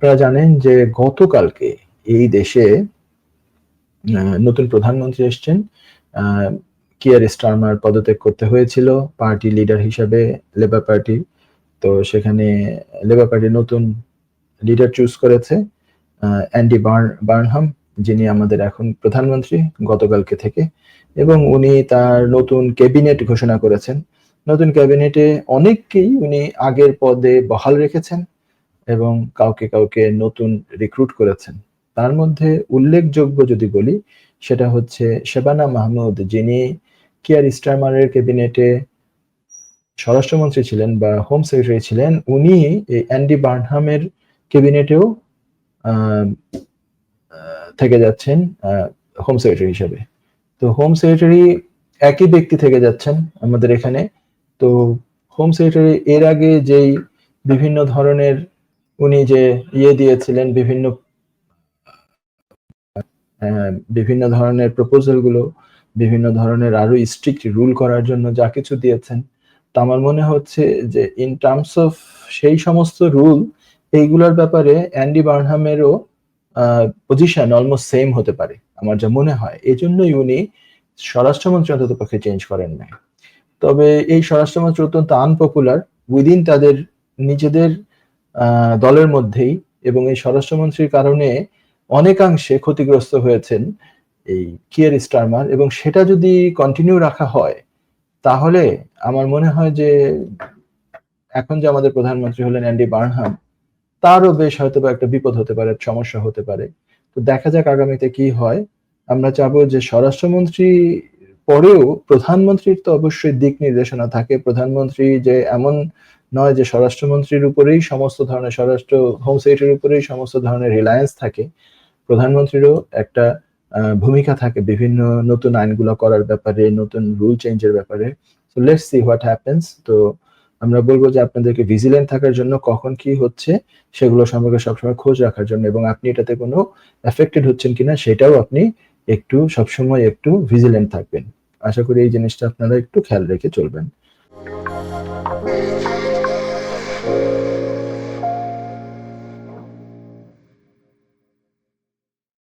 আপনারা জানেন যে গতকালকে এই দেশে নতুন প্রধানমন্ত্রী এসছেন। কিয়ার স্টারমার পদত্যাগ করতে হয়েছিল পার্টি লিডার হিসাবে লেবার পার্টি। তো সেখানে লেবার পার্টি নতুন লিডার চুজ করেছে অ্যান্ডি বার্নহাম, যিনি আমাদের এখন প্রধানমন্ত্রী গতকালকে থেকে, এবং উনি তার নতুন ক্যাবিনেট ঘোষণা করেছেন। নতুন ক্যাবিনেটে অনেককেই উনি আগের পদে বহাল রেখেছেন এবং কাউকে কাউকে নতুন রিক্রুট করেছেন। তার মধ্যে উল্লেখযোগ্য যদি বলি সেটা হচ্ছে শেবানা মাহমুদ, যিনি কিয়ার স্টারমারের ক্যাবিনেটে স্বরাষ্ট্রমন্ত্রী ছিলেন বা হোম সেক্রেটারি ছিলেন। উনি এই অ্যান্ডি বার্নহামের ক্যাবিনেটেও থেকে যাচ্ছেন হোম সেক্রেটারি হিসেবে। তো হোম সেক্রেটারি একই ব্যক্তি থেকে যাচ্ছেন আমাদের এখানে। তো হোম সেক্রেটারি এর আগে যেই বিভিন্ন ধরনের উনি যে দিয়েছিলেন, বিভিন্ন ধরনের প্রপোজাল গুলো, বিভিন্ন ধরনের আরো স্ট্রিক্ট রুল করার জন্য যা কিছু দিয়েছেন, তা আমার মনে হচ্ছে যে ইন টার্মস অফ সেই সমস্ত রুল, এইগুলোর ব্যাপারে অ্যান্ডি বার্নহামেরও পজিশন অলমোস্ট সেম হতে পারে আমার যা মনে হয়। এই জন্যই উনি স্বরাষ্ট্রমন্ত্রী অন্তত পক্ষে চেঞ্জ করেন নাই। তবে এই স্বরাষ্ট্রমন্ত্রী অত্যন্ত আনপপুলার উইদিন তাদের নিজেদের দলের মধ্যেই, এবং এই স্বরাষ্ট্রমন্ত্রীর কারণে অনেকাংশে ক্ষতিগ্রস্ত হয়েছেন এই কিয়ার স্টারমার, এবং সেটা যদি কন্টিনিউ রাখা হয় তাহলে আমার মনে হয় যে এখন যে আমাদের প্রধানমন্ত্রী হলেন অ্যান্ডি বার্নহাম, তারও বেশ হয়তো বা একটা বিপদ হতে পারে, সমস্যা হতে পারে। তো দেখা যাক আগামীতে কি হয়। আমরা চাবো যে স্বরাষ্ট্রমন্ত্রী পরেও প্রধানমন্ত্রীর তো অবশ্যই দিক নির্দেশনা থাকে। প্রধানমন্ত্রী যে এমন নয় যে স্বরাষ্ট্রমন্ত্রীর উপরেই সমস্ত ধরনের, স্বরাষ্ট্র হোম সেক্রেটারির উপরেই সমস্ত ধরনের রিলায়েন্স থাকে। প্রধানমন্ত্রীরও একটা ভূমিকা থাকে বিভিন্ন নতুন আইনগুলো করার ব্যাপারে, নতুন রুল চেঞ্জের ব্যাপারে। So let's see what happens. তো আমরা বলবো যে আপনাদেরকে ভিজিলেন্ট থাকার জন্য, কখন কি হচ্ছে সেগুলো সম্পর্কে সবসময় খোঁজ রাখার জন্য, এবং আপনি এটাতে কোনো এফেক্টেড হচ্ছেন কিনা সেটাও আপনি একটু সবসময় একটু ভিজিলেন্ট থাকবেন। আশা করি এই জিনিসটা আপনারা একটু খেয়াল রেখে চলবেন।